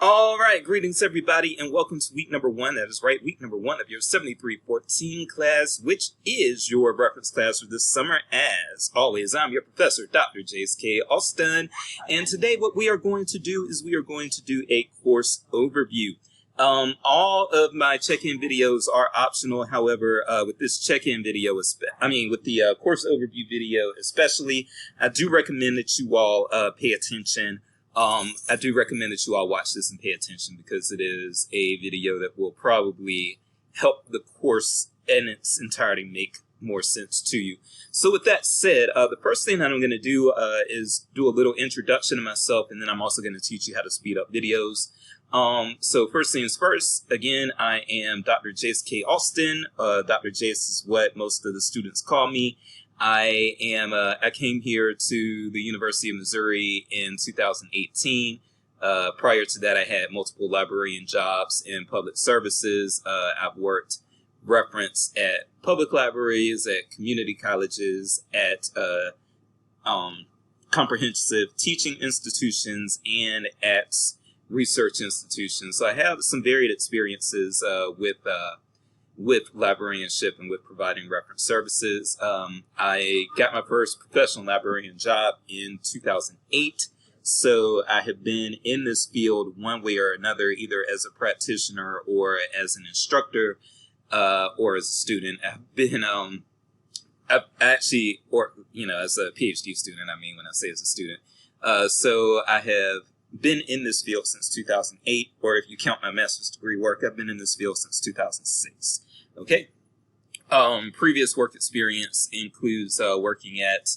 All right, greetings everybody, and welcome to week number one. That is right, week number one of your 7314 class, which is your reference class for this summer. As always, I'm your professor, Dr. J.S.K. Austin, and today what we are going to do is we are going to do a course overview. All of my check-in videos are optional. However, with this check-in video, with the course overview video especially, I do recommend that you all pay attention. I do recommend that you all watch this and pay attention because it is a video that will probably help the course in its entirety make more sense to you. So with that said, the first thing that I'm going to do is do a little introduction to myself, and then I'm also going to teach you how to speed up videos. So first things first, again, I am Dr. J.S.K. Austin. Dr. J.S. is what most of the students call me. I came here to the University of Missouri in 2018. Prior to that, I had multiple librarian jobs in public services. I've worked reference at public libraries, at community colleges, at comprehensive teaching institutions, and at research institutions. So I have some varied experiences with librarianship and with providing reference services. I got my first professional librarian job in 2008. So I have been in this field one way or another, either as a practitioner or as an instructor, or as a student. As a PhD student, when I say as a student. So I have been in this field since 2008, or if you count my master's degree work, I've been in this field since 2006. Okay. Previous work experience includes working at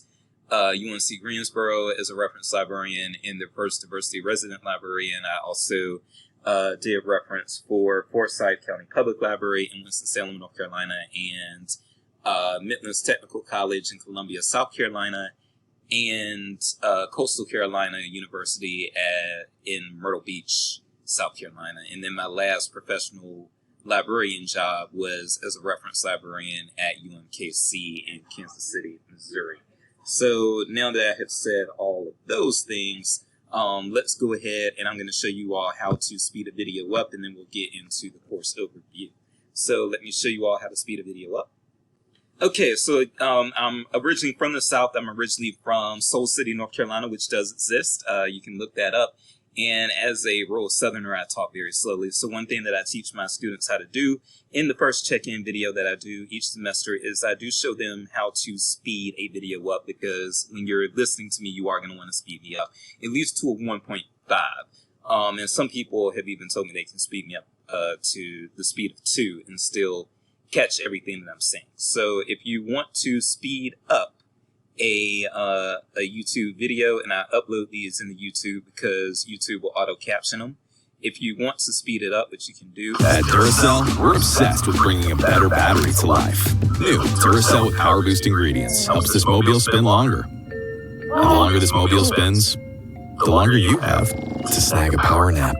UNC Greensboro as a reference librarian in their first diversity resident library, and I also did reference for Forsyth County Public Library in Winston-Salem, North Carolina, and Midlands Technical College in Columbia, South Carolina, and Coastal Carolina University in Myrtle Beach, South Carolina. And then my last professional librarian job was as a reference librarian at UMKC in Kansas City, Missouri. So now that I have said all of those things, let's go ahead and I'm going to show you all how to speed a video up, and then we'll get into the course overview. So let me show you all how to speed a video up. Okay, so I'm originally from the South. I'm originally from Soul City, North Carolina, which does exist. You can look that up. And as a rural Southerner, I talk very slowly. So one thing that I teach my students how to do in the first check-in video that I do each semester is I do show them how to speed a video up, because when you're listening to me, you are going to want to speed me up at least to a 1.5. And some people have even told me they can speed me up to the speed of 2 and still catch everything that I'm saying. So if you want to speed up a YouTube video, and I upload these in the YouTube because YouTube will auto caption them. If you want to speed it up, which you can do. At Duracell, we're obsessed with bringing a better battery to life. New Duracell with power boost ingredients helps this mobile spin longer. And the longer this mobile spins, the longer you have to snag a power nap.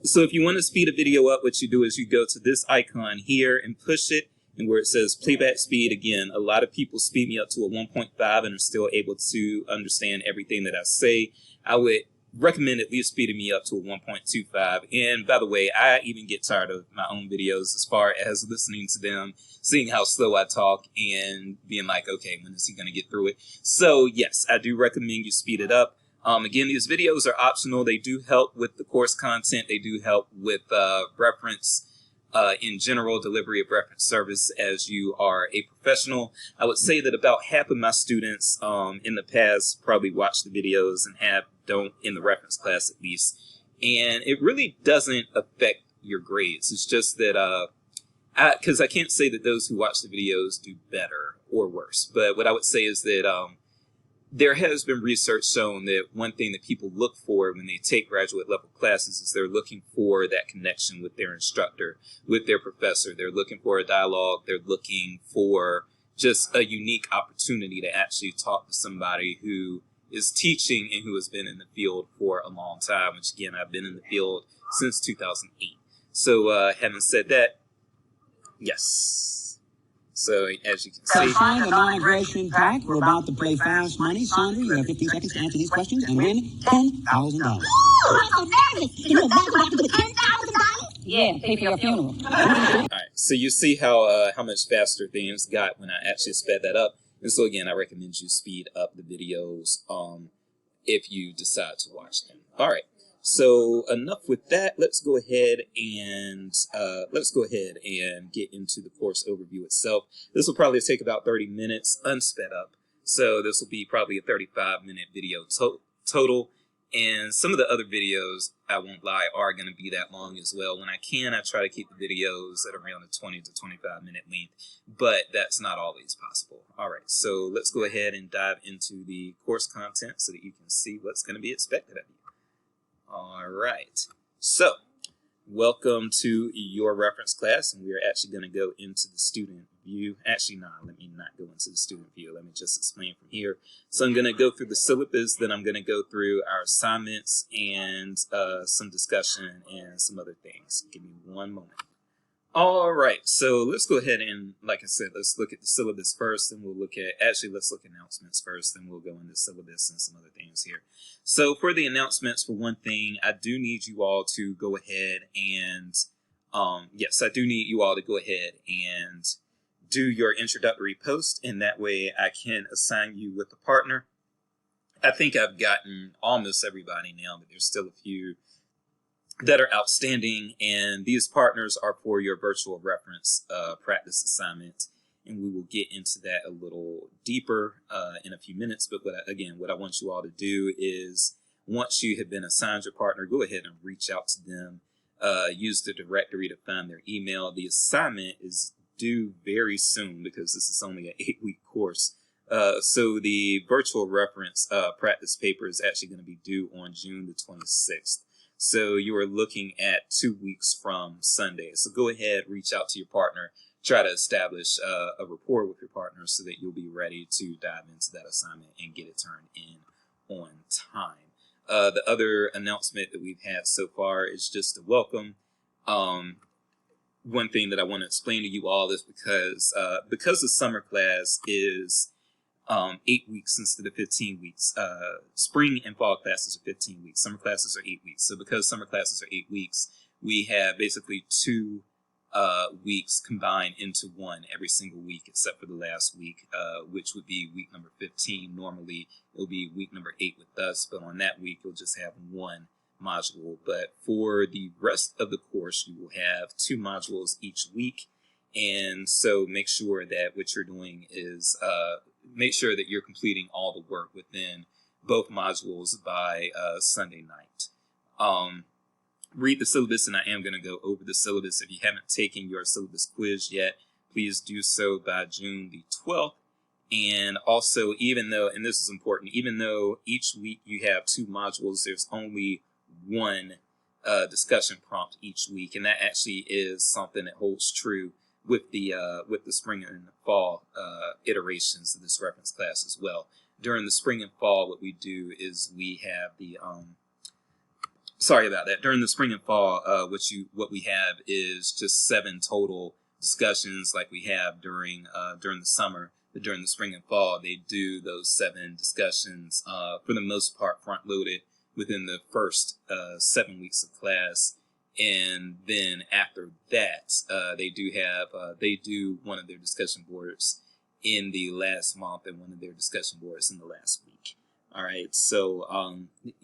So if you want to speed a video up, what you do is you go to this icon here and push it, and where it says playback speed, again, a lot of people speed me up to a 1.5 and are still able to understand everything that I say. I would recommend at least speeding me up to a 1.25. And by the way, I even get tired of my own videos as far as listening to them, seeing how slow I talk, and being like, okay, when is he going to get through it? So yes, I do recommend you speed it up. Again, these videos are optional. They do help with the course content. They do help with reference in general, delivery of reference service as you are a professional. I would say that about half of my students in the past probably watch the videos and half don't, in the reference class at least. And it really doesn't affect your grades. It's just that, because I can't say that those who watch the videos do better or worse. But what I would say is that there has been research shown that one thing that people look for when they take graduate level classes is they're looking for that connection with their instructor, with their professor. They're looking for a dialogue. They're looking for just a unique opportunity to actually talk to somebody who is teaching and who has been in the field for a long time, which again, I've been in the field since 2008. So having said that, yes. So as you can So see, showing the non-aggression pack, we're about to play Fast Money. Sandra, you have 15 seconds to answer these questions and win $10,000. I'm so nervous. Can you imagine what I can do with $10,000? Yeah, pay for your funeral. all right, so you see how much faster things got when I actually sped that up. And so again, I recommend you speed up the videos if you decide to watch them. All right. So enough with that. Let's go ahead and get into the course overview itself. This will probably take about 30 minutes unsped up. So this will be probably a 35-minute video total. And some of the other videos, I won't lie, are going to be that long as well. When I can, I try to keep the videos at around a 20 to 25-minute length, but that's not always possible. All right, so let's go ahead and dive into the course content so that you can see what's going to be expected of you. All right, so welcome to your reference class, and we are actually going to go into the student view. Actually, no, let me not go into the student view. Let me just explain from here. So I'm going to go through the syllabus, then I'm going to go through our assignments and some discussion and some other things. Give me one moment. All right, so let's go ahead and, like I said, let's look at the syllabus first, and let's look at announcements first, then we'll go into syllabus and some other things here. So for the announcements, for one thing, I do need you all to go ahead and, do your introductory post, and that way I can assign you with a partner. I think I've gotten almost everybody now, but there's still a few that are outstanding, and these partners are for your virtual reference practice assignment, and we will get into that a little deeper in a few minutes. But what I want you all to do is, once you have been assigned your partner, go ahead and reach out to them. Use the directory to find their email. The assignment is due very soon because this is only an 8-week course. So the virtual reference practice paper is actually going to be due on June the 26th. So you are looking at 2 weeks from Sunday. So go ahead, reach out to your partner, try to establish a rapport with your partner so that you'll be ready to dive into that assignment and get it turned in on time. The other announcement that we've had so far is just a welcome. One thing that I want to explain to you all is because the summer class is 8 weeks instead of 15 weeks. Spring and fall classes are 15 weeks. Summer classes are 8 weeks. So because summer classes are 8 weeks, we have basically 2 weeks combined into one every single week, except for the last week, which would be week number 15. Normally, it'll be week number 8 with us, but on that week, you'll just have 1 module. But for the rest of the course, you will have 2 modules each week. And so make sure that what you're doing is make sure that you're completing all the work within both modules by Sunday night. Read the syllabus, and I am going to go over the syllabus. If you haven't taken your syllabus quiz yet, please do so by June the 12th. And also, and this is important, even though each week you have 2 modules, there's only 1 discussion prompt each week. And that actually is something that holds true with the spring and fall iterations of this reference class as well. During the spring and fall, what we do is we have the During the spring and fall, what we have is just 7 total discussions, like we have during the summer. But during the spring and fall, they do those 7 discussions for the most part front loaded within the first 7 weeks of class. And then after that, they do one of their discussion boards in the last month and one of their discussion boards in the last week. All right, so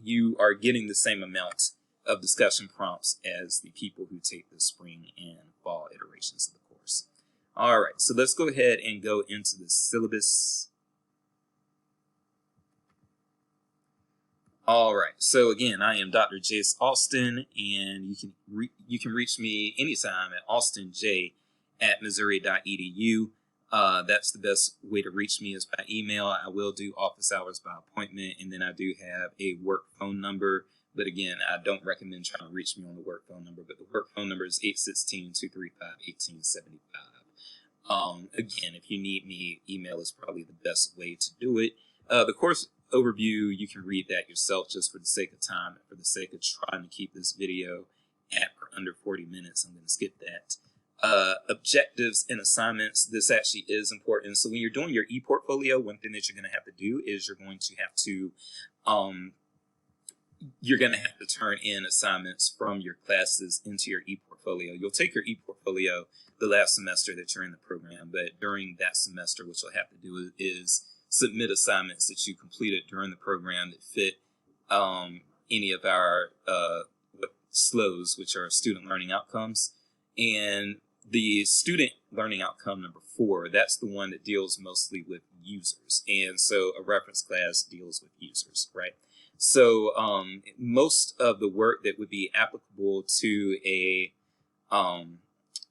you are getting the same amount of discussion prompts as the people who take the spring and fall iterations of the course. All right, so let's go ahead and go into the syllabus. All right, so again, I am Dr. Jace Alston, and you can reach me anytime at alstonj@missouri.edu. That's the best way to reach me is by email. I will do office hours by appointment, and then I do have a work phone number. But again, I don't recommend trying to reach me on the work phone number, but the work phone number is 816-235-1875. Again, if you need me, email is probably the best way to do it. The course overview, you can read that yourself just for the sake of time and for the sake of trying to keep this video at or under 40 minutes. I'm going to skip that. objectives and assignments. This actually is important. So when you're doing your e-portfolio, one thing that you're going to have to do is you're going to have to turn in assignments from your classes into your e-portfolio. You'll take your e-portfolio the last semester that you're in the program, but during that semester, what you'll have to do is submit assignments that you completed during the program that fit any of our SLOs, which are student learning outcomes. And the student learning outcome number 4, that's the one that deals mostly with users. And so a reference class deals with users, right? So most of the work that would be applicable to a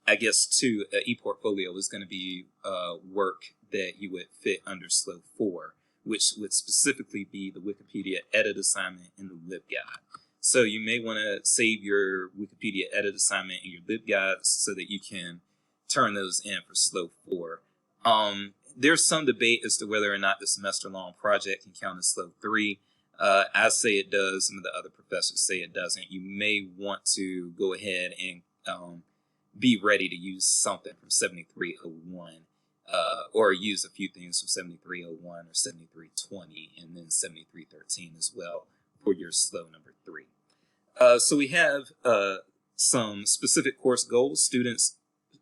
e-portfolio is going to be work that you would fit under SLO 4, which would specifically be the Wikipedia edit assignment and the LibGuide. So you may want to save your Wikipedia edit assignment and your LibGuides so that you can turn those in for SLO 4. There's some debate as to whether or not the semester-long project can count as SLO 3. I say it does. Some of the other professors say it doesn't. You may want to go ahead and be ready to use something from 7301, or use a few things from 7301 or 7320, and then 7313 as well for your SLO number 3. So we have some specific course goals. Students,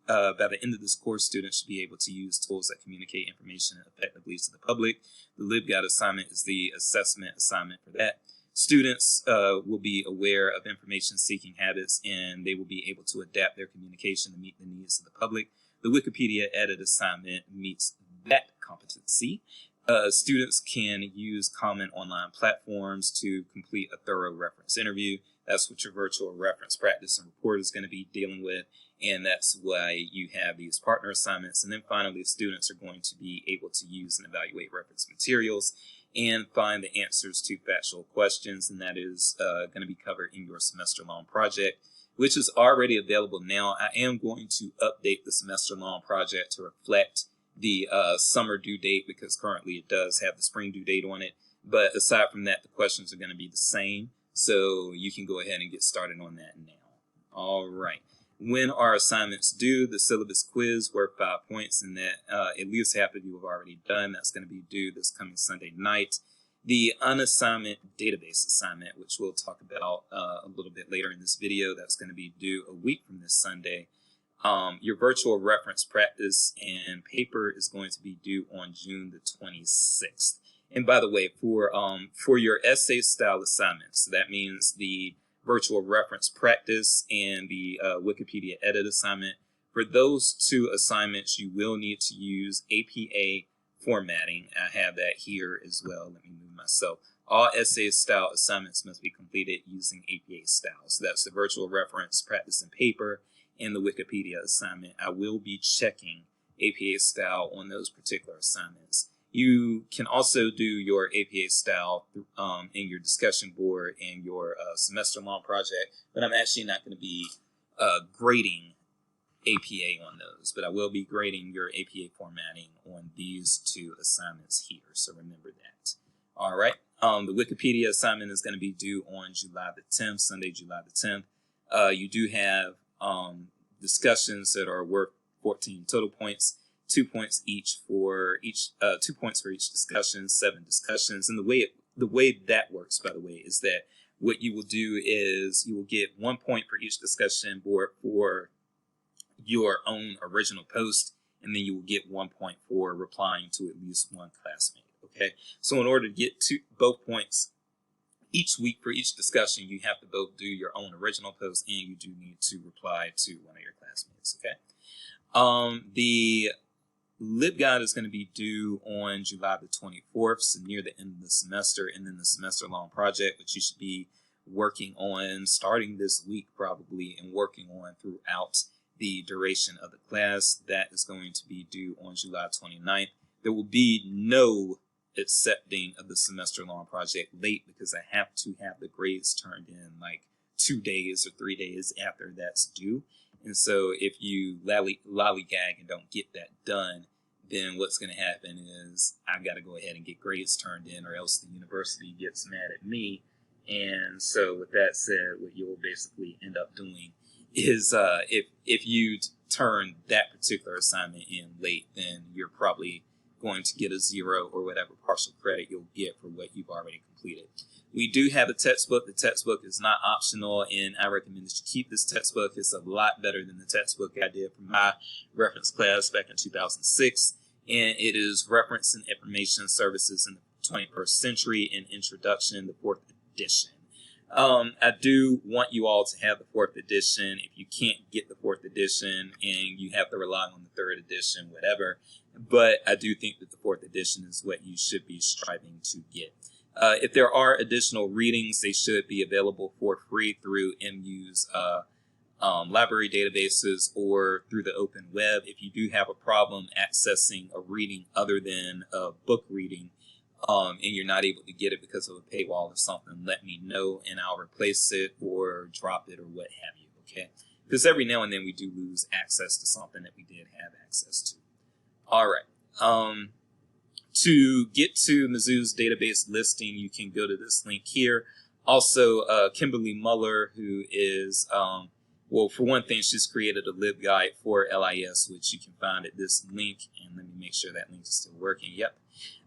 by the end of this course, students should be able to use tools that communicate information effectively to the public. The LibGuide assignment is the assessment assignment for that. Students will be aware of information-seeking habits, and they will be able to adapt their communication to meet the needs of the public. The Wikipedia edit assignment meets that competency. Students can use common online platforms to complete a thorough reference interview. That's what your virtual reference practice and report is going to be dealing with, and that's why you have these partner assignments. And then finally, students are going to be able to use and evaluate reference materials and find the answers to factual questions, and that is going to be covered in your semester-long project, which is already available now. I am going to update the semester-long project to reflect the summer due date, because currently it does have the spring due date on it. But aside from that, the questions are going to be the same, so you can go ahead and get started on that now. All right. When are assignments due? The syllabus quiz worth 5 points, and that at least half of you have already done. That's going to be due this coming Sunday night. The unassignment database assignment, which we'll talk about a little bit later in this video, that's going to be due a week from this Sunday. Your virtual reference practice and paper is going to be due on June the 26th. And by the way, for your essay style assignments, that means the virtual reference practice and the Wikipedia edit assignment. For those 2 assignments, you will need to use APA formatting. I have that here as well. Let me move myself. All essay style assignments must be completed using APA style. So that's the virtual reference practice and paper and the Wikipedia assignment. I will be checking APA style on those particular assignments. You can also do your APA style in your discussion board and your semester-long project, but I'm actually not going to be grading APA on those, but I will be grading your APA formatting on these 2 assignments here, so remember that. All right, the Wikipedia assignment is going to be due on July the 10th, Sunday, July the 10th. You do have discussions that are worth 14 total points. 2 points each for each 2 points for each discussion, 7 discussions. And the way that works, by the way, is that what you will do is you will get 1 point for each discussion board for your own original post, and then you will get 1 point for replying to at least one classmate. Okay, so in order to get both points each week for each discussion, you have to both do your own original post and you do need to reply to one of your classmates. Okay, the LibGuide is going to be due on July the 24th, so near the end of the semester, and then the semester-long project, which you should be working on starting this week probably and working on throughout the duration of the class. That is going to be due on July 29th. There will be no accepting of the semester-long project late, because I have to have the grades turned in like 2 days or 3 days after that's due. And so if you lollygag and don't get that done, then what's going to happen is I got to go ahead and get grades turned in, or else the university gets mad at me. And so with that said, what you'll basically end up doing is if you turn that particular assignment in late, then you're probably going to get a 0 or whatever partial credit you'll get for what you've already completed. We do have a textbook. The textbook is not optional, and I recommend that you keep this textbook. It's a lot better than the textbook I did for my reference class back in 2006, and it is Reference and Information Services in the 21st Century and Introduction, the 4th edition. I do want you all to have the 4th edition. If you can't get the 4th edition and you have to rely on the 3rd edition, whatever, but I do think that the 4th edition is what you should be striving to get. If there are additional readings, they should be available for free through MU's library databases or through the open web. If you do have a problem accessing a reading other than a book reading, and you're not able to get it because of a paywall or something, let me know and I'll replace it or drop it or what have you, okay? Because every now and then we do lose access to something that we did have access to. All right. To get to Mizzou's database listing, you can go to this link here. Also, Kimberly Muller, who is, well, for one thing, she's created a LibGuide for LIS, which you can find at this link. And let me make sure that link is still working. Yep.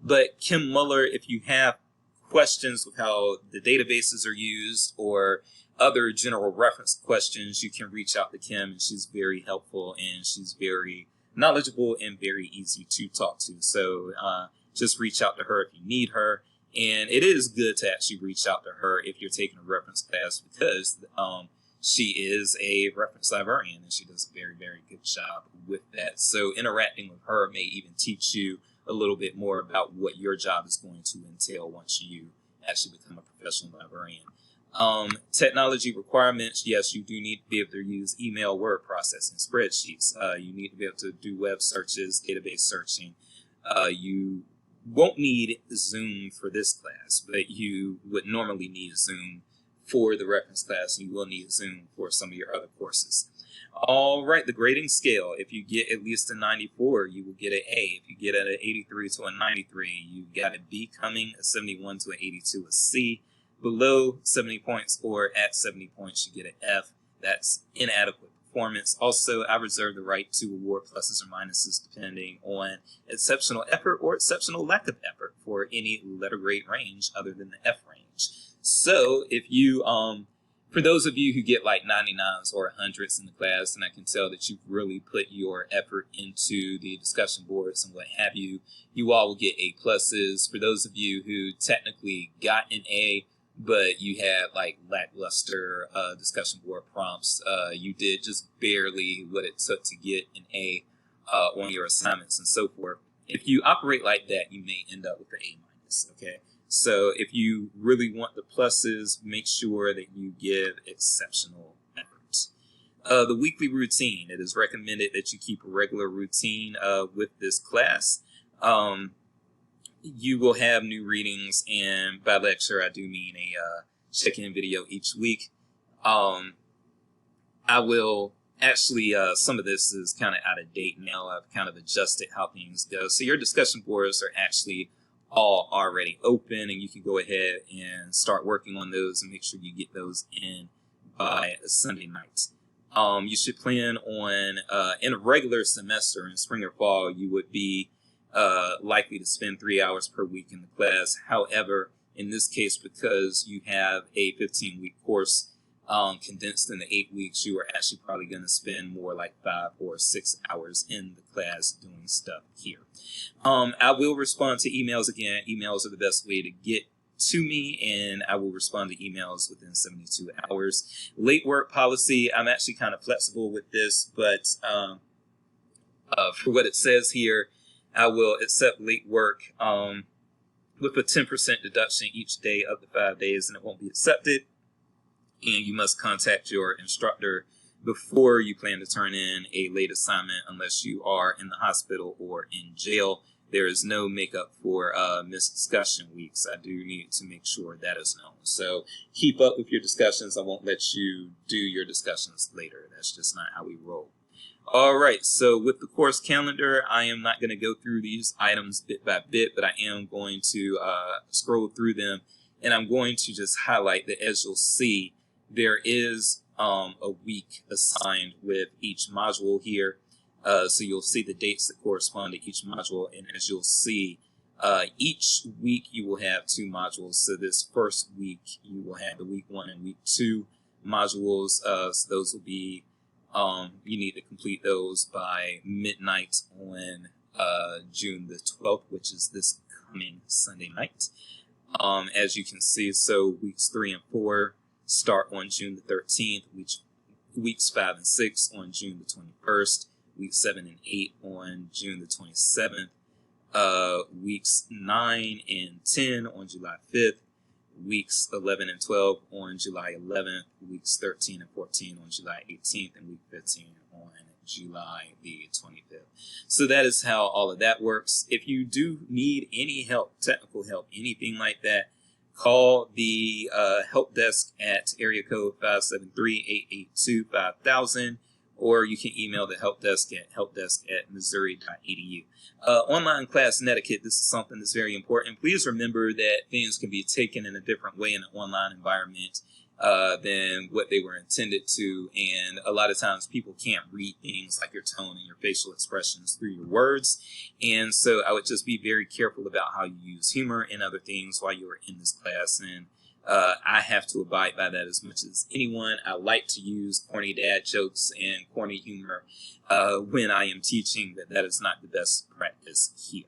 But Kim Muller, if you have questions with how the databases are used or other general reference questions, you can reach out to Kim, and she's very helpful and she's very knowledgeable and very easy to talk to. So just reach out to her if you need her. And it is good to actually reach out to her if you're taking a reference class, because she is a reference librarian and she does a very, very good job with that. So interacting with her may even teach you a little bit more about what your job is going to entail once you actually become a professional librarian. Technology requirements, yes, you do need to be able to use email, word processing, spreadsheets. You need to be able to do web searches, database searching. You won't need Zoom for this class, but you would normally need Zoom for the reference class, and you will need Zoom for some of your other courses. All right, the grading scale. If you get at least a 94, you will get an A. If you get an 83 to a 93, you got a B coming, a 71 to an 82, a C. Below 70 points or at 70 points, you get an F. That's inadequate performance. Also, I reserve the right to award pluses or minuses depending on exceptional effort or exceptional lack of effort for any letter grade range other than the F range. So if you, for those of you who get like 99s or 100s in the class, and I can tell that you've really put your effort into the discussion boards and what have you, you all will get A pluses. For those of you who technically got an A, but you had like lackluster discussion board prompts, you did just barely what it took to get an A on your assignments and so forth. If you operate like that, you may end up with an A minus, okay? So if you really want the pluses, make sure that you give exceptional effort. The weekly routine. It is recommended that you keep a regular routine with this class. You will have new readings, and by lecture, I do mean a check-in video each week. I will actually, some of this is kind of out of date now. I've kind of adjusted how things go. So your discussion boards are actually all already open, and you can go ahead and start working on those and make sure you get those in by Sunday night. You should plan on, in a regular semester in spring or fall, you would be likely to spend 3 hours per week in the class. However, in this case, because you have a 15-week course condensed into 8 weeks, you are actually probably going to spend more like 5 or 6 hours in the class doing stuff here. I will respond to emails again. Emails are the best way to get to me, and I will respond to emails within 72 hours. Late work policy, I'm actually kind of flexible with this, but for what it says here, I will accept late work with a 10% deduction each day of the 5 days, and it won't be accepted. And you must contact your instructor before you plan to turn in a late assignment unless you are in the hospital or in jail. There is no makeup for missed discussion weeks. I do need to make sure that is known. So keep up with your discussions. I won't let you do your discussions later. That's just not how we roll. All right, so with the course calendar, I am not going to go through these items bit by bit, but I am going to scroll through them, and I'm going to just highlight that, as you'll see, there is a week assigned with each module here. So you'll see the dates that correspond to each module, and as you'll see, each week you will have 2 modules. So this first week you will have the week 1 and week 2 modules. So those will be, you need to complete those by midnight on June the 12th, which is this coming Sunday night. As you can see, so weeks 3 and 4 start on June the 13th, weeks 5 and 6 on June the 21st, weeks 7 and 8 on June the 27th, weeks 9 and 10 on July 5th, weeks 11 and 12 on July 11th, weeks 13 and 14 on July 18th, and week 15 on July the 25th. So that is how all of that works. If you do need any help, technical help, anything like that, call the help desk at area code 573-882-5000, or you can email the help desk at helpdesk@missouri.edu. Online class netiquette, this is something that's very important. Please remember that things can be taken in a different way in an online environment than what they were intended to, and a lot of times people can't read things like your tone and your facial expressions through your words, and so I would just be very careful about how you use humor and other things while you are in this class, and I have to abide by that as much as anyone. I like to use corny dad jokes and corny humor when I am teaching, but that is not the best practice here.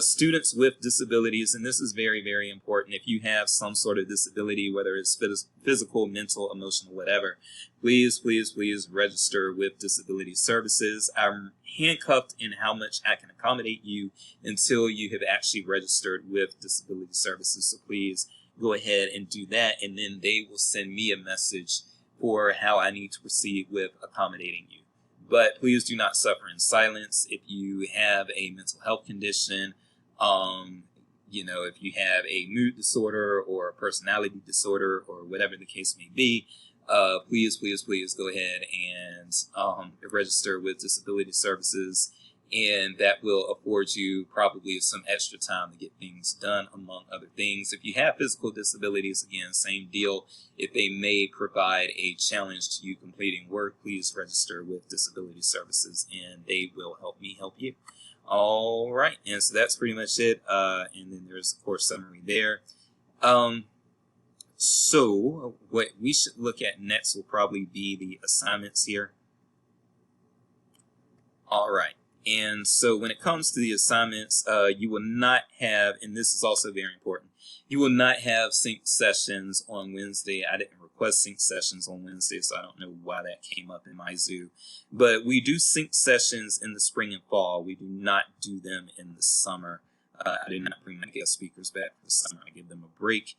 Students with disabilities, and this is very, very important. If you have some sort of disability, whether it's physical, mental, emotional, whatever, please, please, please register with Disability Services. I'm handcuffed in how much I can accommodate you until you have actually registered with Disability Services. So please go ahead and do that, and then they will send me a message for how I need to proceed with accommodating you. But please do not suffer in silence. If you have a mental health condition, if you have a mood disorder or a personality disorder or whatever the case may be, please, please, please go ahead and register with Disability Services, and that will afford you probably some extra time to get things done, among other things. If you have physical disabilities, again, same deal. If they may provide a challenge to you completing work, please register with Disability Services, and they will help me help you. All right, and so that's pretty much it. And then there's a course summary there. So what we should look at next will probably be the assignments here. All right. And so when it comes to the assignments, you will not have, and this is also very important, you will not have sync sessions on Wednesday. I didn't request sync sessions on Wednesday, so I don't know why that came up in my Zoo. But we do sync sessions in the spring and fall. We do not do them in the summer. I do not bring my guest speakers back for the summer. I give them a break.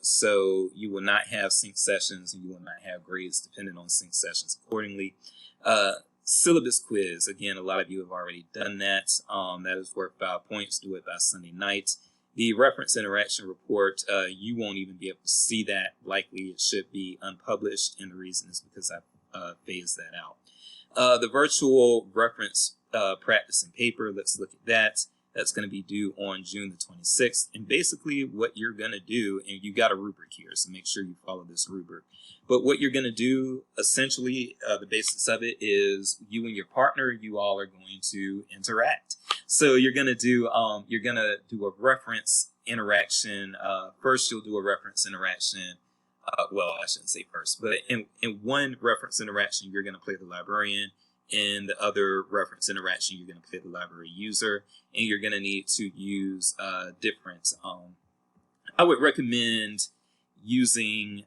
So you will not have sync sessions, and you will not have grades dependent on sync sessions accordingly. Syllabus quiz. Again, a lot of you have already done that. That is worth 5 points. Do it by Sunday night. The reference interaction report, you won't even be able to see that. Likely it should be unpublished, and the reason is because I phased that out. The virtual reference practice and paper, let's look at that. That's going to be due on June the 26th. And basically what you're going to do, and you got a rubric here, so make sure you follow this rubric. But what you're going to do, essentially, the basics of it is you and your partner, you all are going to interact. So you're going to do a reference interaction. First, you'll do a reference interaction. Well, I shouldn't say first, but in one reference interaction, you're going to play the librarian. In the other reference interaction, you're going to play the library user, and you're going to need to use different. I would recommend using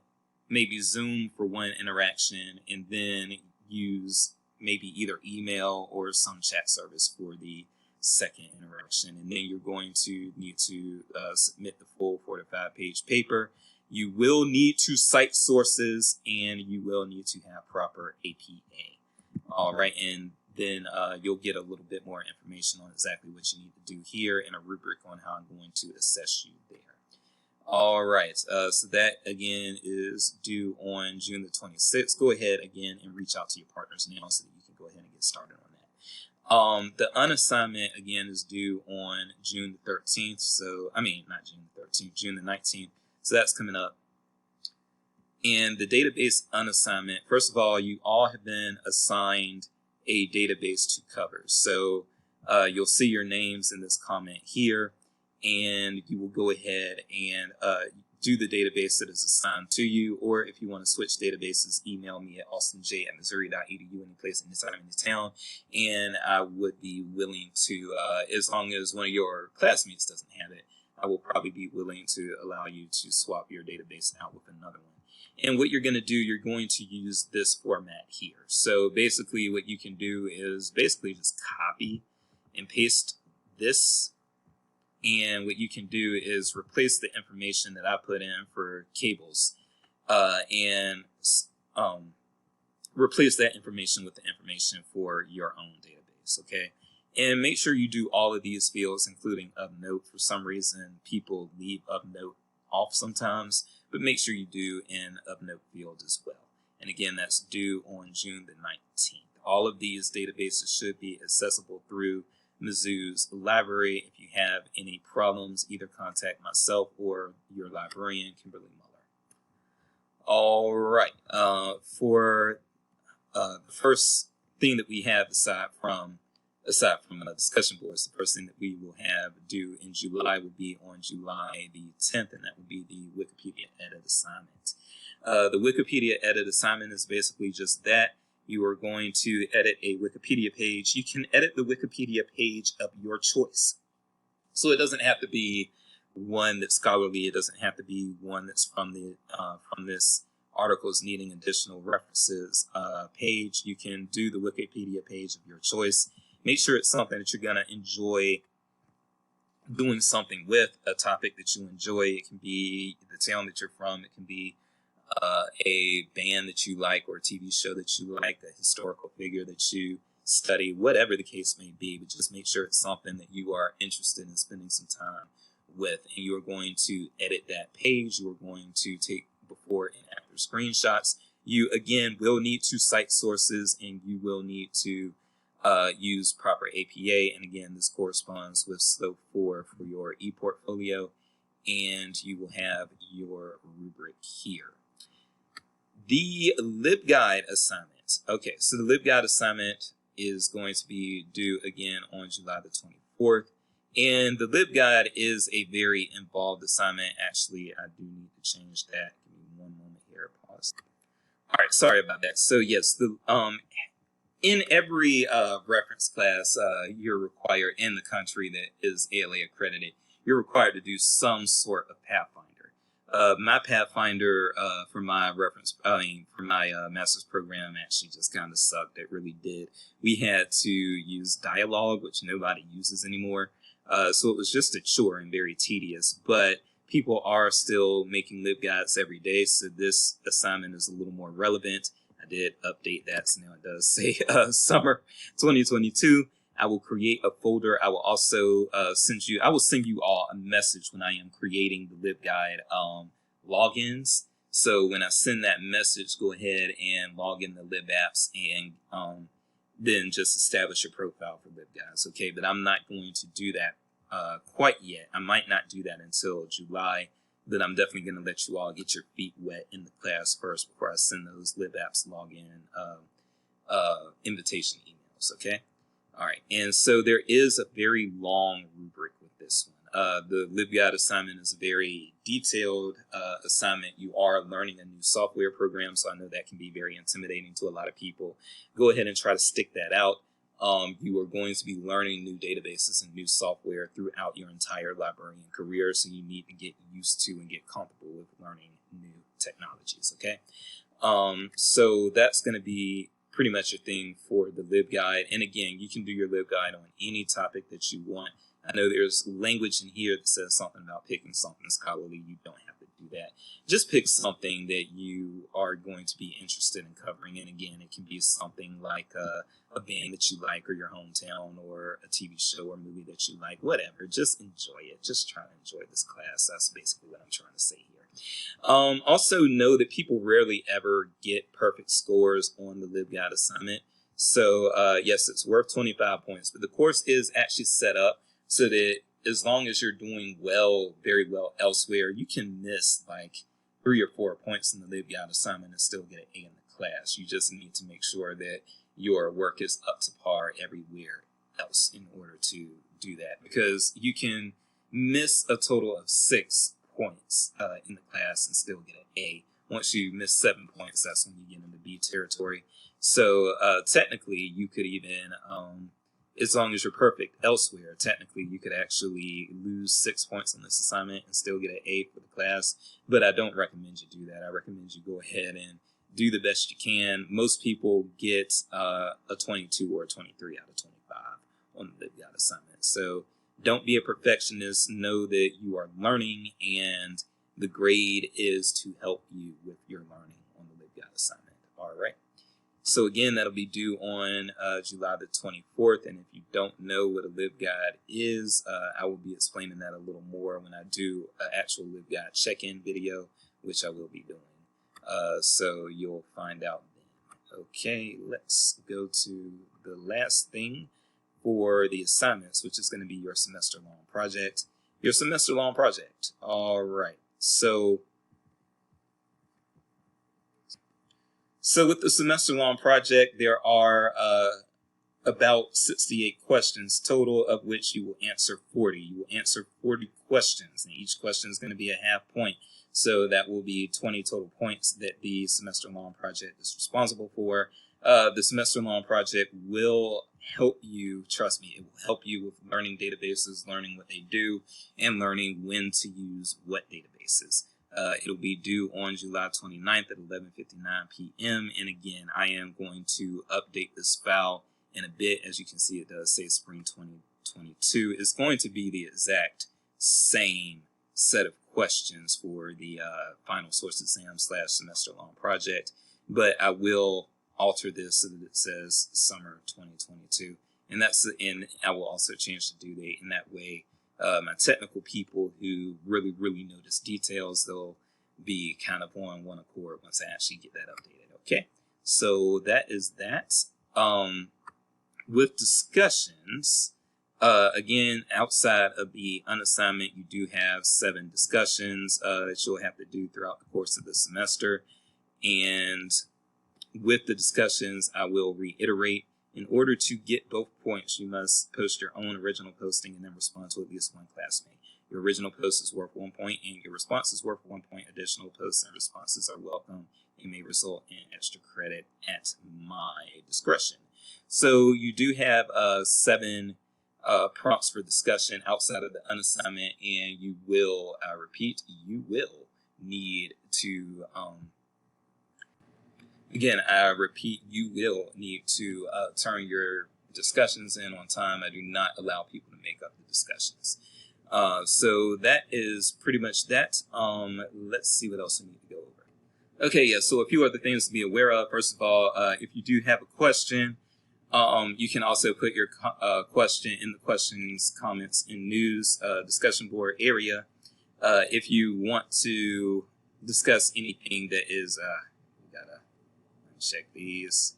maybe Zoom for one interaction, and then use maybe either email or some chat service for the second interaction. And then you're going to need to submit the full 4 to 5 page paper. You will need to cite sources, and you will need to have proper APA. All right, and then you'll get a little bit more information on exactly what you need to do here, and a rubric on how I'm going to assess you there. All right, so that again is due on June the 26th. Go ahead again and reach out to your partners now so that you can go ahead and get started on that. The unassignment again is due on June the 13th. So, I mean, not June the 13th, June the 19th. So that's coming up. And the database unassignment, first of all, you all have been assigned a database to cover. So you'll see your names in this comment here, and you will go ahead and do the database that is assigned to you. Or if you want to switch databases, email me at austinj@missouri.edu, any place, anytime, any town, and I would be willing to, as long as one of your classmates doesn't have it, I will probably be willing to allow you to swap your database out with another one. And what you're going to do, you're going to use this format here. So basically what you can do is basically just copy and paste this. And what you can do is replace the information that I put in for cables and replace that information with the information for your own database, okay? And make sure you do all of these fields, including of note. For some reason, people leave of note off sometimes, but make sure you do an of note field as well. And again, that's due on June the 19th. All of these databases should be accessible through Mizzou's library. If you have any problems, either contact myself or your librarian, Kimberly Muller. All right. For the first thing that we have aside from discussion boards, the first thing that we will have due in July will be on July the 10th, and that will be the Wikipedia edit assignment. The Wikipedia edit assignment is basically just that. You are going to edit a Wikipedia page. You can edit the Wikipedia page of your choice. So it doesn't have to be one that's scholarly. It doesn't have to be one that's from this articles needing additional references page. You can do the Wikipedia page of your choice. Make sure it's something that you're going to enjoy doing something with, a topic that you enjoy. It can be the town that you're from. It can be a band that you like, or a TV show that you like, a historical figure that you study, whatever the case may be. But just make sure it's something that you are interested in spending some time with. And you are going to edit that page. You are going to take before and after screenshots. You, again, will need to cite sources, and you will need to use proper APA. And again, this corresponds with Slope 4 for your ePortfolio, and you will have your rubric here. The LibGuide assignment. Okay, so the LibGuide assignment is going to be due again on July the 24th. And the LibGuide is a very involved assignment. Actually, I do need to change that. Give me one moment here. Pause. All right, sorry about that. So yes, the in every reference class you're required in the country that is ALA accredited, you're required to do some sort of Pathfinder. My Pathfinder for my master's program actually just kind of sucked. It really did. We had to use dialogue, which nobody uses anymore. So it was just a chore and very tedious, but people are still making LibGuides every day. So this assignment is a little more relevant. I did update that, so now it does say summer 2022. I will create a folder. I will also send you all a message when I am creating the LibGuide logins. So when I send that message, go ahead and log in the LibApps and then just establish your profile for LibGuides. Okay, but I'm not going to do that quite yet. I might not do that until July. Then I'm definitely going to let you all get your feet wet in the class first before I send those LibApps login invitation emails. Okay. All right, and so there is a very long rubric with this one. The LibGuide assignment is a very detailed assignment. You are learning a new software program, so I know that can be very intimidating to a lot of people. Go ahead and try to stick that out. You are going to be learning new databases and new software throughout your entire librarian career, so you need to get used to and get comfortable with learning new technologies, okay? So that's going to be pretty much a thing for the LibGuide. And again, you can do your LibGuide on any topic that you want. I know there's language in here that says something about picking something scholarly. You don't have to do that. Just pick something that you are going to be interested in covering. And again, it can be something like a band that you like, or your hometown, or a TV show or movie that you like, whatever. Just enjoy it. Just try to enjoy this class. That's basically what I'm trying to say here. Also know that people rarely ever get perfect scores on the LibGuide assignment. So yes, it's worth 25 points, but the course is actually set up so that as long as you're doing well, very well elsewhere, you can miss like 3 or 4 points in the LibGuide assignment and still get an A in the class. You just need to make sure that your work is up to par everywhere else in order to do that, because you can miss a total of 6 points in the class and still get an A. Once you miss 7 points, that's when you get into B territory. So technically, you could even, as long as you're perfect elsewhere, technically you could actually lose 6 points on this assignment and still get an A for the class. But I don't recommend you do that. I recommend you go ahead and do the best you can. Most people get a 22 or a 23 out of 25 on the LibGuide assignment. So don't be a perfectionist. Know that you are learning, and the grade is to help you with your learning on the LibGuide assignment. All right. So again, that'll be due on July the 24th. And if you don't know what a LibGuide is, I will be explaining that a little more when I do an actual LibGuide check-in video, which I will be doing. So you'll find out then. Okay, let's go to the last thing for the assignments, which is going to be your semester-long project. Your semester-long project. All right. So with the semester-long project, there are about 68 questions total, of which you will answer 40. You will answer 40 questions, and each question is going to be a half point. So that will be 20 total points that the semester-long project is responsible for. The semester-long project will help you, trust me, it will help you with learning databases, learning what they do, and learning when to use what databases. It'll be due on July 29th at 11:59 p.m. And again, I am going to update this file in a bit. As you can see, it does say spring 2022. It's going to be the exact same set of questions for the final source exam / semester-long project, but I will alter this so that it says summer 2022, and I will also change the due date. In that way, my technical people who really notice details, they'll be kind of on one accord once I actually get that updated. Okay, so that is that. With discussions, again, outside of the unassignment, you do have 7 discussions that you'll have to do throughout the course of the semester. And with the discussions, I will reiterate, in order to get both points, you must post your own original posting and then respond to at least one classmate. Your original post is worth 1 point, and your response is worth 1 point. Additional posts and responses are welcome and may result in extra credit at my discretion. So you do have 7 prompts for discussion outside of the unassignment, and you will, I repeat, you will need to, again, I repeat, you will need to turn your discussions in on time. I do not allow people to make up the discussions. So that is pretty much that. Let's see what else I need to go over. Okay, yeah, so a few other things to be aware of. First of all, if you do have a question, you can also put your question in the questions, comments, and news discussion board area. If you want to discuss anything that is, we gotta check these.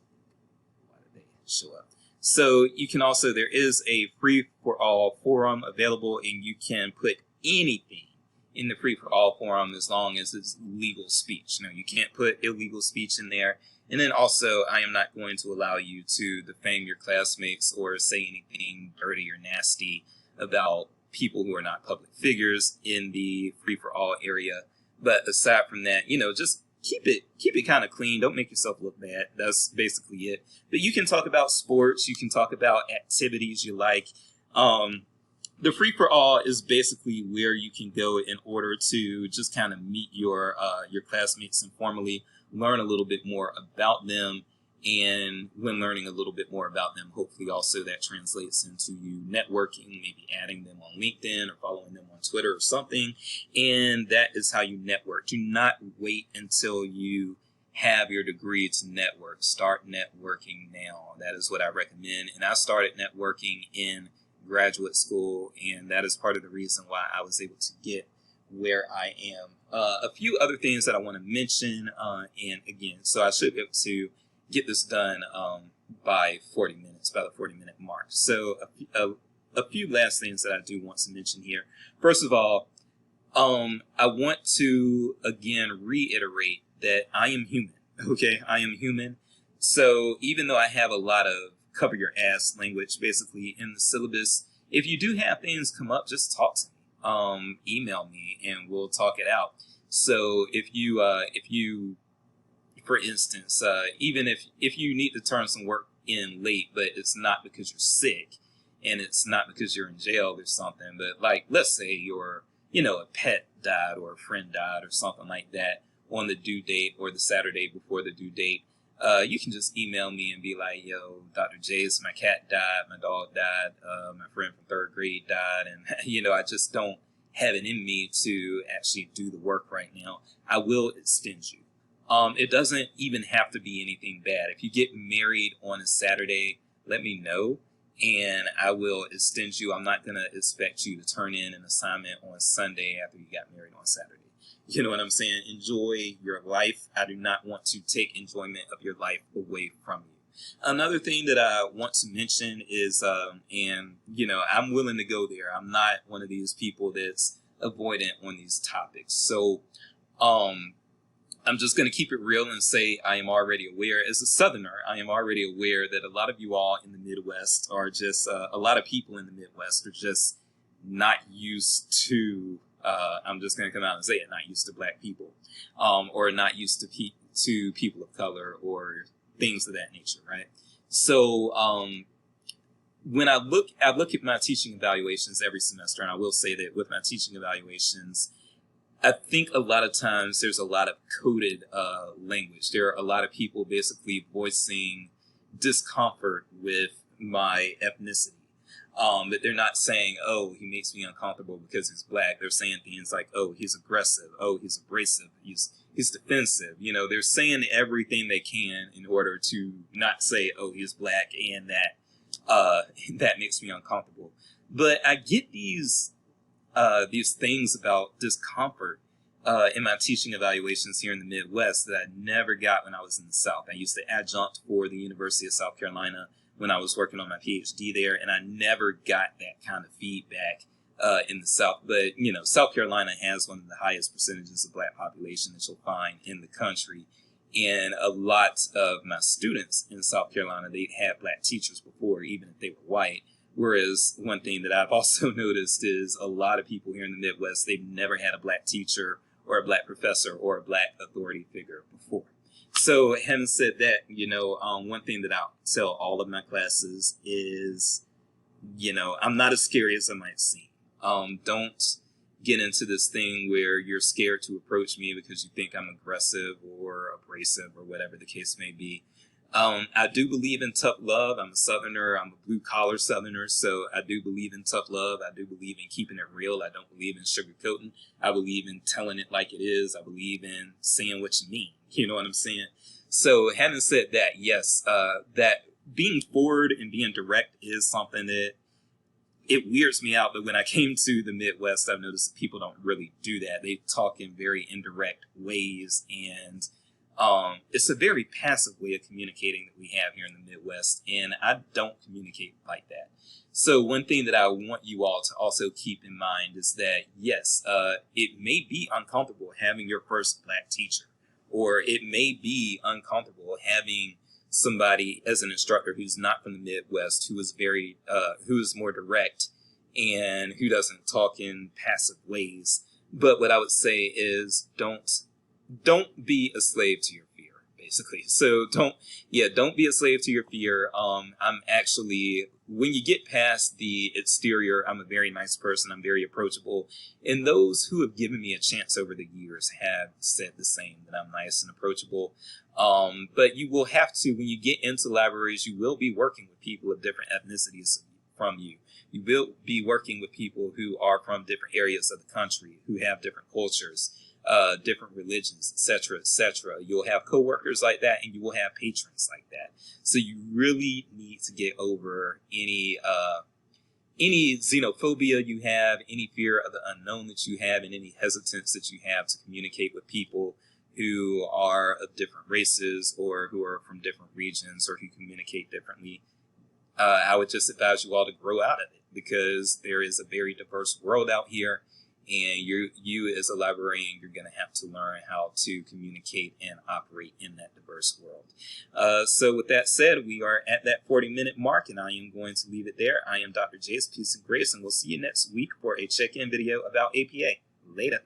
Why did they show up? So you can also, there is a free-for-all forum available, and you can put anything in the free-for-all forum as long as it's legal speech. Now, you can't put illegal speech in there. And then also, I am not going to allow you to defame your classmates or say anything dirty or nasty about people who are not public figures in the free-for-all area. But aside from that, just keep it kind of clean. Don't make yourself look bad. That's basically it. But you can talk about sports. You can talk about activities you like. The free-for-all is basically where you can go in order to just kind of meet your classmates informally, learn a little bit more about them, and when learning a little bit more about them, hopefully also that translates into you networking, maybe adding them on LinkedIn or following them on Twitter or something, and that is how you network. Do not wait until you have your degree to network. Start networking now. That is what I recommend, and I started networking in graduate school, and that is part of the reason why I was able to get where I am. A few other things that I want to mention, and again, so I should be able to get this done by 40 minutes, by the 40-minute mark. So a few last things that I do want to mention here. First of all, I want to again reiterate that I am human. Okay, I am human. So even though I have a lot of cover your ass language basically in the syllabus, if you do have things come up, just talk to me. Email me and we'll talk it out. So if you, for instance, even if you need to turn some work in late, but it's not because you're sick and it's not because you're in jail or something, but like, let's say a pet died or a friend died or something like that on the due date or the Saturday before the due date, you can just email me and be like, yo, Dr. Jace, my cat died, my dog died, my friend from third grade died, and, I just don't have it in me to actually do the work right now. I will extend you. It doesn't even have to be anything bad. If you get married on a Saturday, let me know, and I will extend you. I'm not going to expect you to turn in an assignment on Sunday after you got married on Saturday. You know what I'm saying? Enjoy your life. I do not want to take enjoyment of your life away from you. Another thing that I want to mention is, I'm willing to go there. I'm not one of these people that's avoidant on these topics. So, I'm just going to keep it real and say I am already aware. As a Southerner, I am already aware that a lot of you all in the Midwest are just, a lot of people in the Midwest are just not used to, I'm just going to come out and say it, not used to black people, or not used to people of color or things of that nature, right? So when I look at my teaching evaluations every semester, and I will say that with my teaching evaluations, I think a lot of times there's a lot of coded language. There are a lot of people basically voicing discomfort with my ethnicity. But they're not saying, oh, he makes me uncomfortable because he's black. They're saying things like, oh, he's aggressive. Oh, he's abrasive. He's defensive. They're saying everything they can in order to not say, oh, he's black and that makes me uncomfortable. But I get these things about discomfort in my teaching evaluations here in the Midwest that I never got when I was in the South. I used to adjunct for the University of South Carolina when I was working on my PhD there, and I never got that kind of feedback in the South. But, South Carolina has one of the highest percentages of black population that you'll find in the country. And a lot of my students in South Carolina, they'd had black teachers before, even if they were white. Whereas one thing that I've also noticed is a lot of people here in the Midwest, they've never had a black teacher or a black professor or a black authority figure before. So having said that, one thing that I'll tell all of my classes is, I'm not as scary as I might seem. Don't get into this thing where you're scared to approach me because you think I'm aggressive or abrasive or whatever the case may be. I do believe in tough love. I'm a Southerner. I'm a blue-collar Southerner, so I do believe in tough love. I do believe in keeping it real. I don't believe in sugarcoating. I believe in telling it like it is. I believe in saying what you mean. You know what I'm saying? So having said that, yes, that being forward and being direct is something that it weirds me out. But when I came to the Midwest, I've noticed that people don't really do that. They talk in very indirect ways, and it's a very passive way of communicating that we have here in the Midwest, and I don't communicate like that. So one thing that I want you all to also keep in mind is that, yes, it may be uncomfortable having your first black teacher, or it may be uncomfortable having somebody as an instructor who's not from the Midwest, who is more direct and who doesn't talk in passive ways. But what I would say is don't be a slave to your fear, basically. So don't be a slave to your fear. I'm actually, when you get past the exterior, I'm a very nice person. I'm very approachable. And those who have given me a chance over the years have said the same, that I'm nice and approachable. But you will have to, when you get into libraries, you will be working with people of different ethnicities from you. You will be working with people who are from different areas of the country, who have different cultures, different religions, etc., etc. You'll have coworkers like that, and you will have patrons like that. So you really need to get over any xenophobia you have, any fear of the unknown that you have, and any hesitance that you have to communicate with people who are of different races or who are from different regions or who communicate differently. I would just advise you all to grow out of it, because there is a very diverse world out here. And you as a librarian, you're going to have to learn how to communicate and operate in that diverse world. So with that said, we are at that 40-minute mark, and I am going to leave it there. I am Dr. Jace, peace and grace, and we'll see you next week for a check-in video about APA. Later.